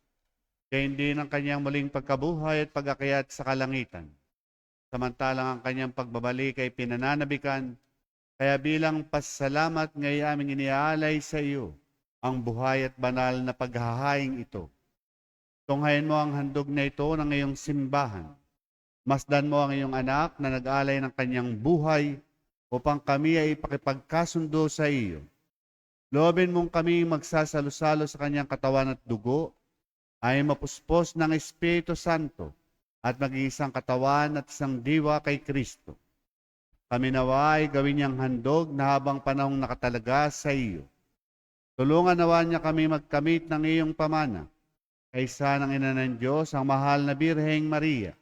Gayon din ang kanyang muling pagkabuhay at pag-akyat sa kalangitan. Samantalang ang kanyang pagbabalik ay pinananabikan, kaya bilang pasalamat ngayon aming iniaalay sa iyo ang buhay at banal na paghahaing ito. Tunghayin mo ang handog na ito ng iyong simbahan. Masdan mo ang iyong anak na nag-alay ng kanyang buhay upang kami ay ipakipagkasundo sa iyo. Loobin mong kami magsasalo-salo sa kanyang katawan at dugo, ay mapuspos ng Espiritu Santo at maging isang katawan at isang diwa kay Kristo. Kami nawa ay gawin niyang handog na habang panahong nakatalaga sa iyo. Tulungan nawa niya kami magkamit ng iyong pamana, kaysa ng ina ng Diyos, ang mahal na Birheng Maria,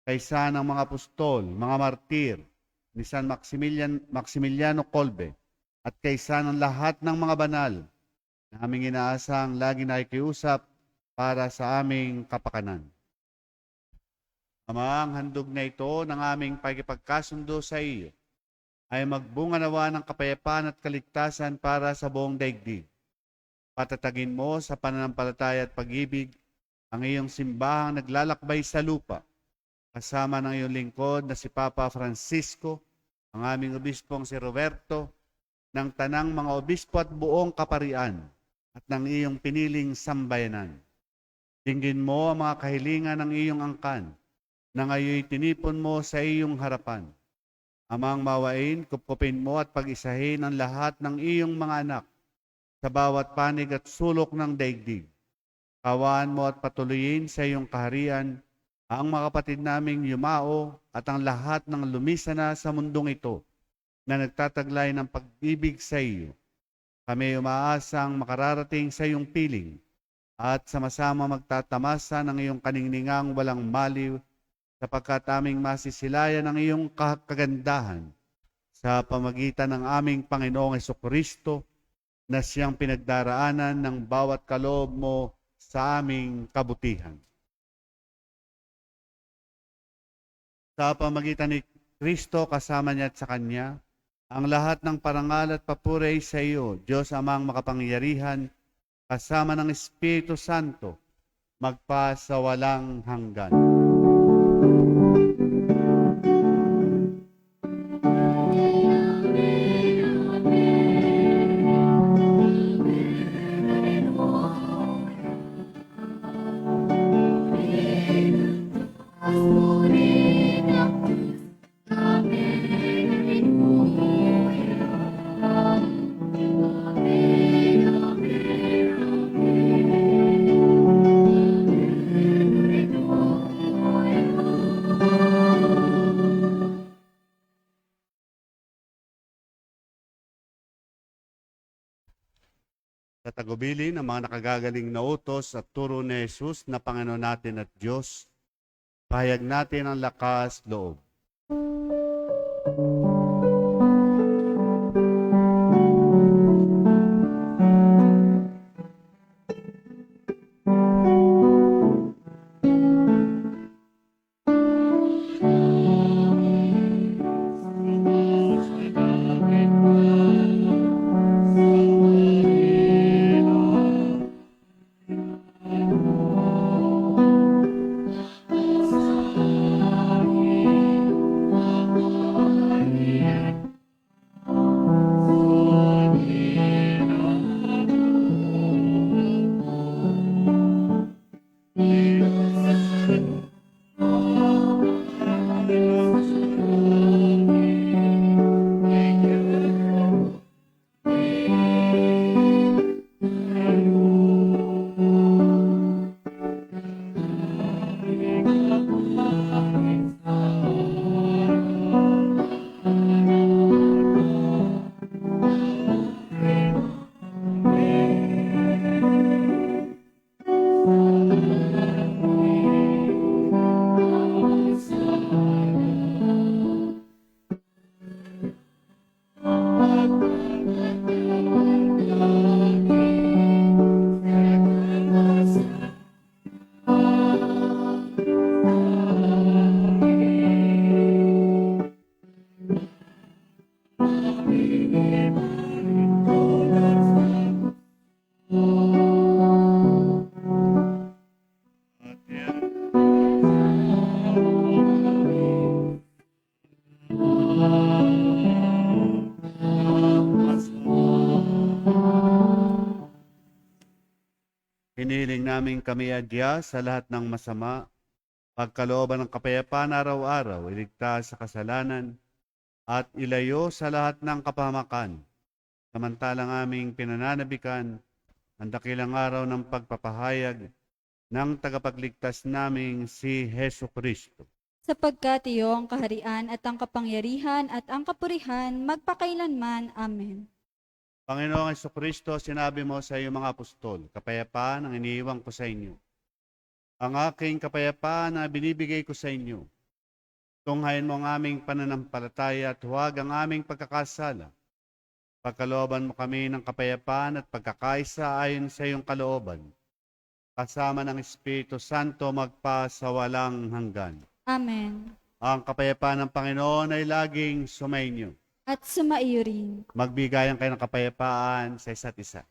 kaysa ng mga apostol, mga martir, ni San Maximiliano Kolbe, at kaysa ng lahat ng mga banal na aming inaasang lagi nakikiusap para sa aming kapakanan. Ama, ang handog na ito ng aming pagkipagkasundo sa iyo ay magbunga nawa ng kapayapaan at kaligtasan para sa buong daigdig. Patatagin mo sa pananampalataya at pag-ibig ang iyong simbahang naglalakbay sa lupa, kasama ng iyong lingkod na si Papa Francisco, ang aming obispong si Roberto, ng tanang mga obispo at buong kaparian, at ng iyong piniling sambayanan. Dinggin mo ang mga kahilingan ng iyong angkan, na ngayon tinipon mo sa iyong harapan. Amang mawain, kupkupin mo at pag-isahin ang lahat ng iyong mga anak sa bawat panig at sulok ng daigdig. Kawaan mo at patuloyin sa iyong kaharian ang mga kapatid naming yumao at ang lahat ng lumisana sa mundong ito na nagtataglay ng pag-ibig sa iyo. Kami umaasang makararating sa iyong piling at sama-sama magtatamasa ng iyong kaningningang walang maliw sapagkat aming masisilayan ang iyong kagandahan sa pamagitan ng aming Panginoong Hesukristo na siyang pinagdaraanan ng bawat kaloob mo sa aming kabutihan. Sa pamagitan ni Kristo kasama niya at sa Kanya, ang lahat ng parangal at papuri sa iyo, Diyos Amang makapangyarihan, kasama ng Espiritu Santo, magpa sa walang hanggan. Sa tagubilin ng mga nakagagaling na utos at turo ni Jesus na Panginoon natin at Diyos, pahayag natin ang lakas loob. Piniling namin kami adya sa lahat ng masama, pagkalooban ng kapayapaan araw-araw, iligtas sa kasalanan, at ilayo sa lahat ng kapahamakan. Samantalang aming pinananabikan ang dakilang araw ng pagpapahayag ng tagapagligtas naming si Hesu Kristo. Sapagkat iyo ang kaharian at ang kapangyarihan at ang kapurihan magpakailanman. Amen. Panginoong Jesucristo, sinabi mo sa iyong mga apostol, kapayapaan ang iniiwan ko sa inyo. Ang aking kapayapaan na binibigay ko sa inyo. Tunghayin mo ang aming pananampalataya at huwag ang aming pagkakasala. Pagkalooban mo kami ng kapayapaan at pagkakaisa ayon sa iyong kalooban. Kasama ng Espiritu Santo magpa sa walang hanggan. Amen. Ang kapayapaan ng Panginoon ay laging sumainyo. At sumaiyo rin. Magbigayan kayo ng kapayapaan sa isa't isa.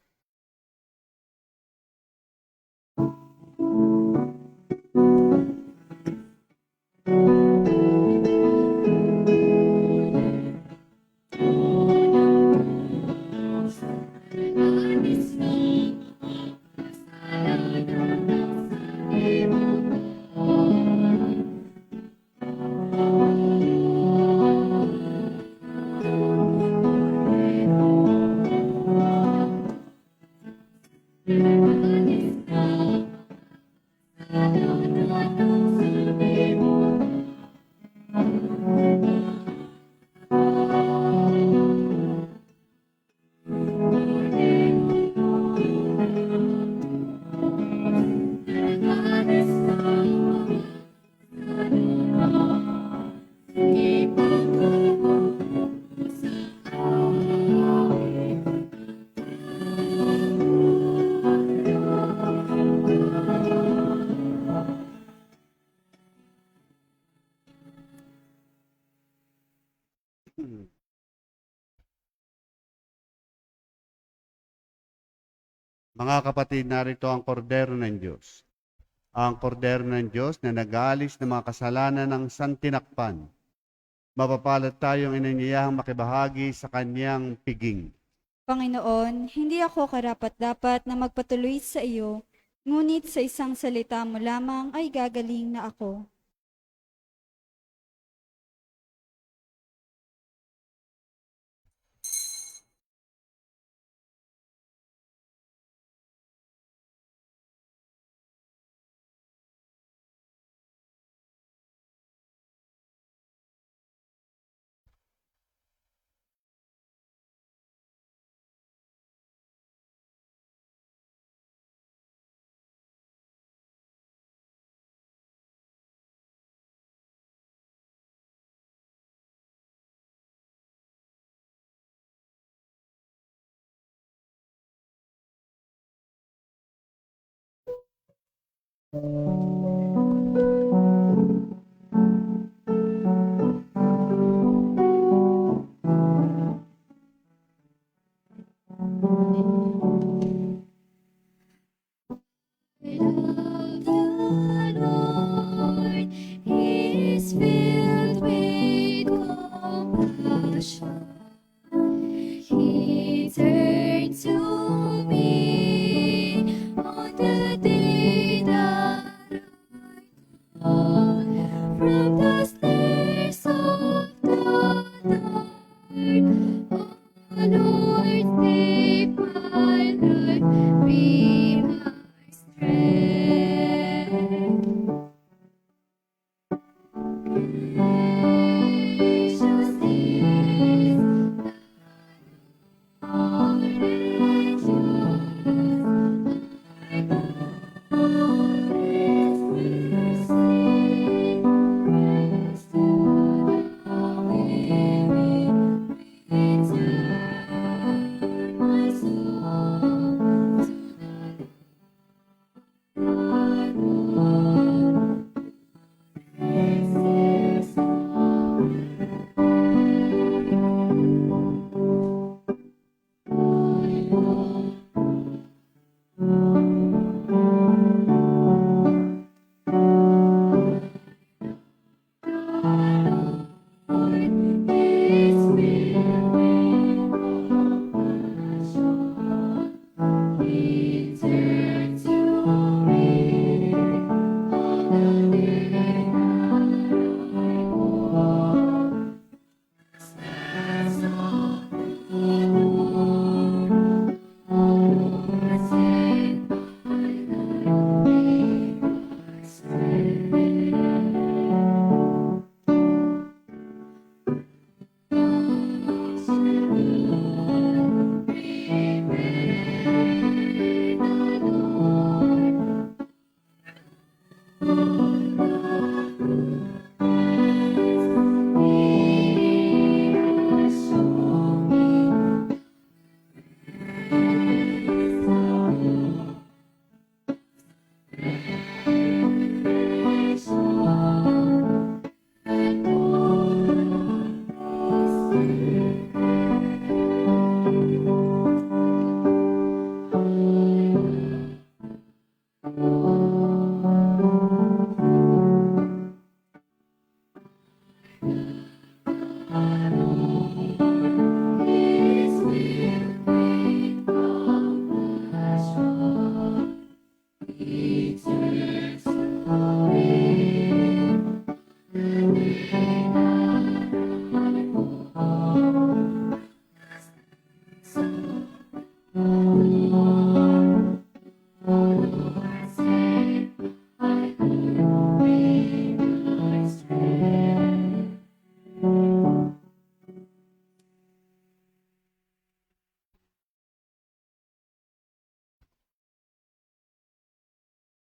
Mga kapatid, narito ang kordero ng Diyos. Ang kordero ng Diyos na nag-aalis ng mga kasalanan ng santinakpan. Mapapalad tayong inanyayahang makibahagi sa kanyang piging. Panginoon, hindi ako karapat-dapat na magpatuloy sa iyo, ngunit sa isang salita mo lamang ay gagaling na ako. Is filled with compassion. He turned to me on the day that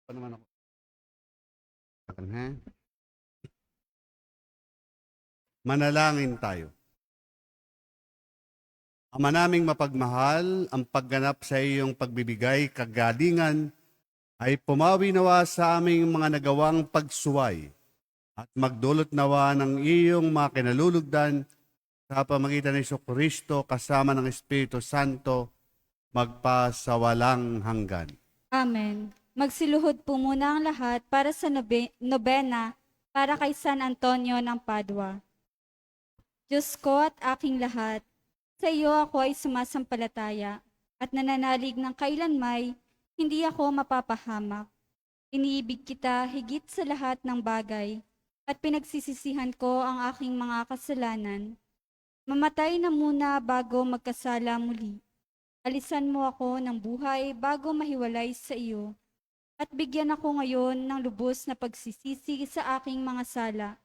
Pa naman ako. Ha? Manalangin tayo. Ama naming mapagmahal, ang pagganap sa iyong pagbibigay kagalingan ay pumawi nawa sa aming mga nagawang pagsuway at magdulot nawa ng iyong mga kinalulugdan sa pamagitan ni Jesucristo kasama ng Espiritu Santo magpa sa walang hanggan. Amen. Magsiluhod po muna ang lahat para sa nobena para kay San Antonio ng Padua. Diyos ko at aking lahat, sa iyo ako ay sumasampalataya at nananalig ng kailanmay, hindi ako mapapahamak. Iniibig kita higit sa lahat ng bagay at pinagsisisihan ko ang aking mga kasalanan. Mamatay na muna bago magkasala muli. Alisan mo ako ng buhay bago mahiwalay sa iyo. At bigyan ako ngayon ng lubos na pagsisisi sa aking mga sala.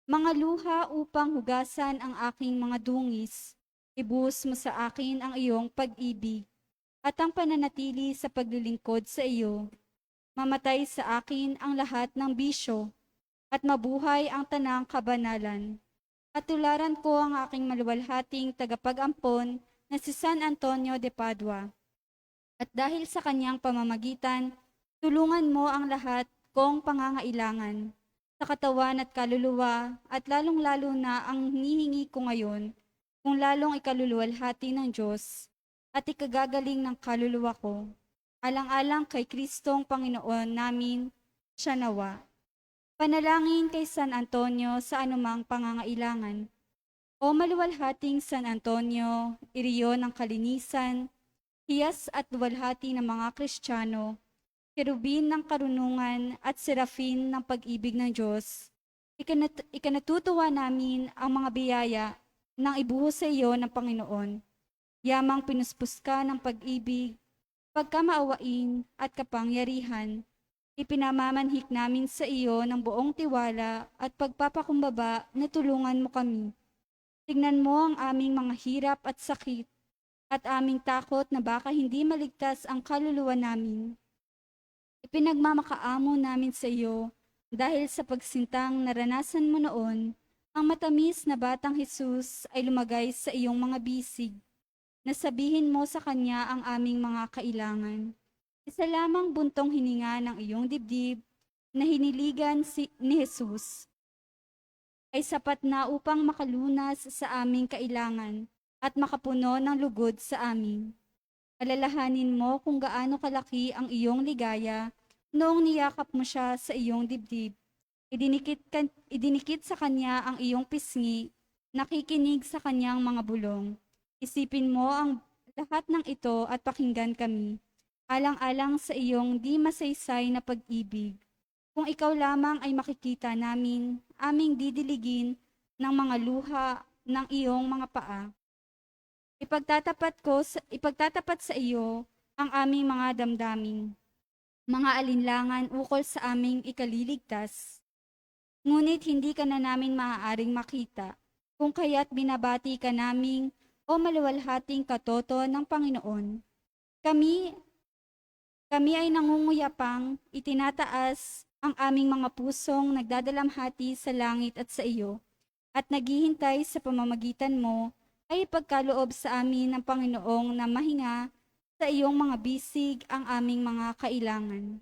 Mga luha upang hugasan ang aking mga dungis. Ibuhos mo sa akin ang iyong pag-ibig at ang pananatili sa paglilingkod sa iyo. Mamatay sa akin ang lahat ng bisyo at mabuhay ang tanang kabanalan. At tularan ko ang aking maluwalhating tagapag-ampon na si San Antonio de Padua. At dahil sa kanyang pamamagitan, tulungan mo ang lahat kong pangangailangan sa katawan at kaluluwa at lalong-lalo na ang hinihingi ko ngayon kung lalong ikaluluwalhati ng Diyos at ikagagaling ng kaluluwa ko. Alang-alang kay Kristong Panginoon namin, siya nawa. Panalangin kay San Antonio sa anumang pangangailangan. O maluwalhating San Antonio, iriyo ng kalinisan, hiyas at luwalhati ng mga Kristiyano, kerubin ng karunungan at serafin ng pag-ibig ng Diyos, ikanatutuwa namin ang mga biyaya nang ibuhos sa iyo ng Panginoon. Yamang pinuspos ka ng pag-ibig, pagkamaawain at kapangyarihan, ipinamamanhik namin sa iyo ng buong tiwala at pagpapakumbaba na tulungan mo kami. Tignan mo ang aming mga hirap at sakit at aming takot na baka hindi maligtas ang kaluluwa namin. Ipinagmamakaamo namin sa iyo dahil sa pagsintang naranasan mo noon, ang matamis na batang Jesus ay lumagay sa iyong mga bisig. Nasabihin mo sa kanya ang aming mga kailangan. Isa lamang buntong hininga ng iyong dibdib na hiniligan ni Jesus ay sapat na upang makalunas sa aming kailangan at makapuno ng lugod sa amin. Alalahanin mo kung gaano kalaki ang iyong ligaya noong niyakap mo siya sa iyong dibdib. Idinikit sa kanya ang iyong pisngi, nakikinig sa kanyang mga bulong. Isipin mo ang lahat ng ito at pakinggan kami, alang-alang sa iyong di masaysay na pag-ibig. Kung ikaw lamang ay makikita namin, aming didiligin ng mga luha ng iyong mga paa. Ipagtatapat sa iyo ang aming mga damdamin, mga alinlangan ukol sa aming ikaliligtas. Ngunit hindi ka na namin maaaring makita, kung kaya't binabati ka naming o maluwalhating katoto ng Panginoon. Kami ay nangunguyapang itinataas ang aming mga pusong nagdadalamhati sa langit at sa iyo, at naghihintay sa pamamagitan mo ay ipagkaloob sa amin ng Panginoong na mahinga sa iyong mga bisig ang aming mga kailangan.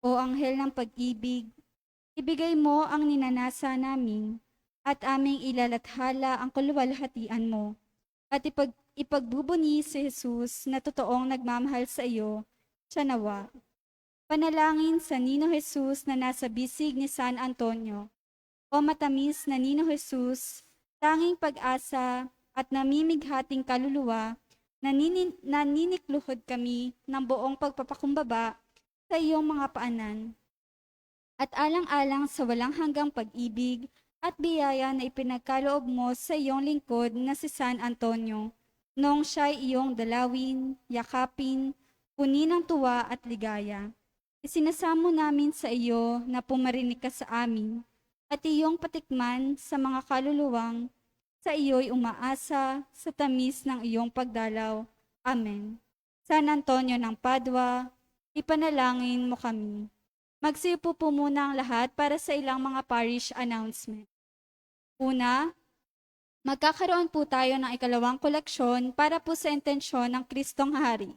O Anghel ng Pag-ibig, ibigay mo ang ninanasa namin at aming ilalathala ang kaluwalhatian mo at ipagbubuni si Jesus na totoong nagmamahal sa iyo, siya nawa. Panalangin sa Nino Jesus na nasa bisig ni San Antonio. O matamis na Nino Jesus, tanging pag-asa at namimighating kaluluwa, naninikluhod kami ng buong pagpapakumbaba sa iyong mga paanan. At alang-alang sa walang hanggang pag-ibig at biyaya na ipinagkaloob mo sa iyong lingkod na si San Antonio, noong siya'y iyong dalawin, yakapin, punin ng tuwa at ligaya. Isinasamo namin sa iyo na pumarinig ka sa amin, at iyong patikman sa mga kaluluwang sa iyo'y umaasa sa tamis ng iyong pagdalaw. Amen. San Antonio ng Padua, Ipanalangin mo kami. Magsiupo po muna ang lahat para sa ilang mga parish announcement. Una, magkakaroon po tayo ng ikalawang koleksyon para po sa intensyon ng Kristong Hari.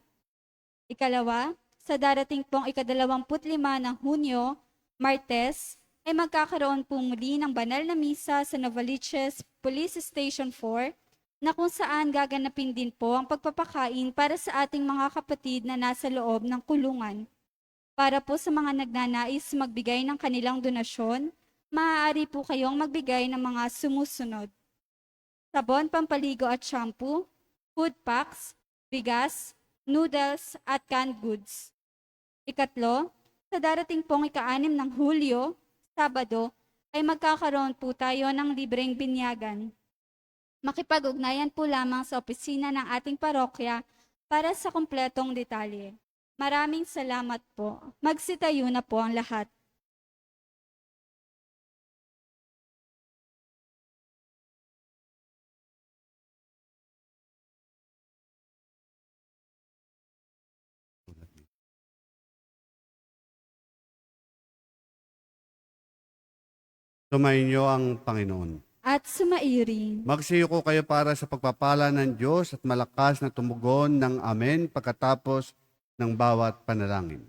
Ikalawa, sa darating pong ika-25 ng Hunyo, Martes, ay magkakaroon po muli ng banal na misa sa Novaliches Police Station 4 na kung saan gaganapin din po ang pagpapakain para sa ating mga kapatid na nasa loob ng kulungan. Para po sa mga nagnanais magbigay ng kanilang donasyon, maaari po kayong magbigay ng mga sumusunod: sabon, pampaligo at shampoo, food packs, bigas, noodles at canned goods. Ikatlo, sa darating pong ika-6 ng Hulyo, Sabado, ay magkakaroon po tayo ng libreng binyagan. Makipag-ugnayan po lamang sa opisina ng ating parokya para sa kumpletong detalye. Maraming salamat po. Magsitayo na po ang lahat. Sumainyo ang Panginoon. At sumairin. Magsiyuko kayo para sa pagpapala ng Diyos at malakas na tumugon ng Amen pagkatapos ng bawat panalangin.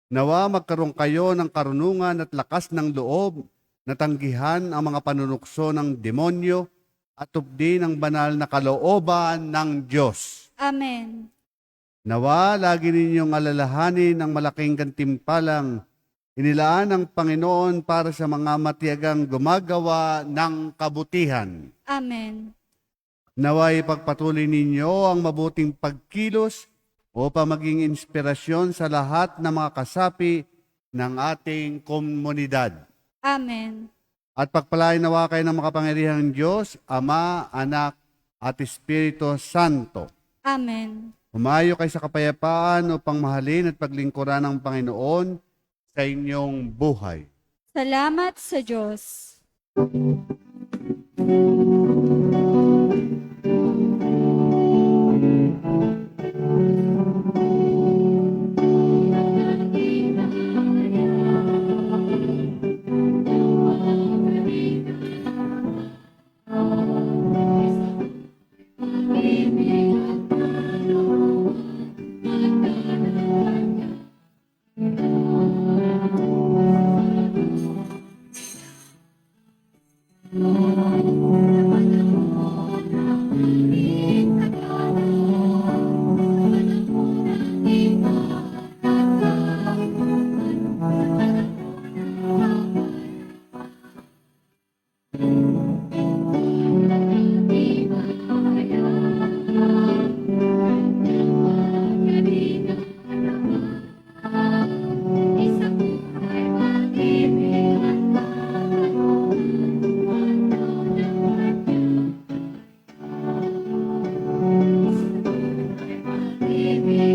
Nawa magkaroon kayo ng karunungan at lakas ng loob na tanggihan ang mga panunukso ng demonyo at tupdi ng banal na kalooban ng Diyos. Amen. Nawa lagi ninyong alalahanin ang malaking gantimpalang inilaan ng Panginoon para sa mga matiyagang gumagawa ng kabutihan. Amen. Naway pagpatuloy ninyo ang mabuting pagkilos upang maging inspirasyon sa lahat ng mga kasapi ng ating komunidad. Amen. At pagpalain nawa kayo ng makapangyarihang Diyos, Ama, Anak, at Espiritu Santo. Amen. Humayo kayo sa kapayapaan upang mahalin at paglingkuran ng Panginoon sa inyong buhay. Salamat sa Diyos. Amen.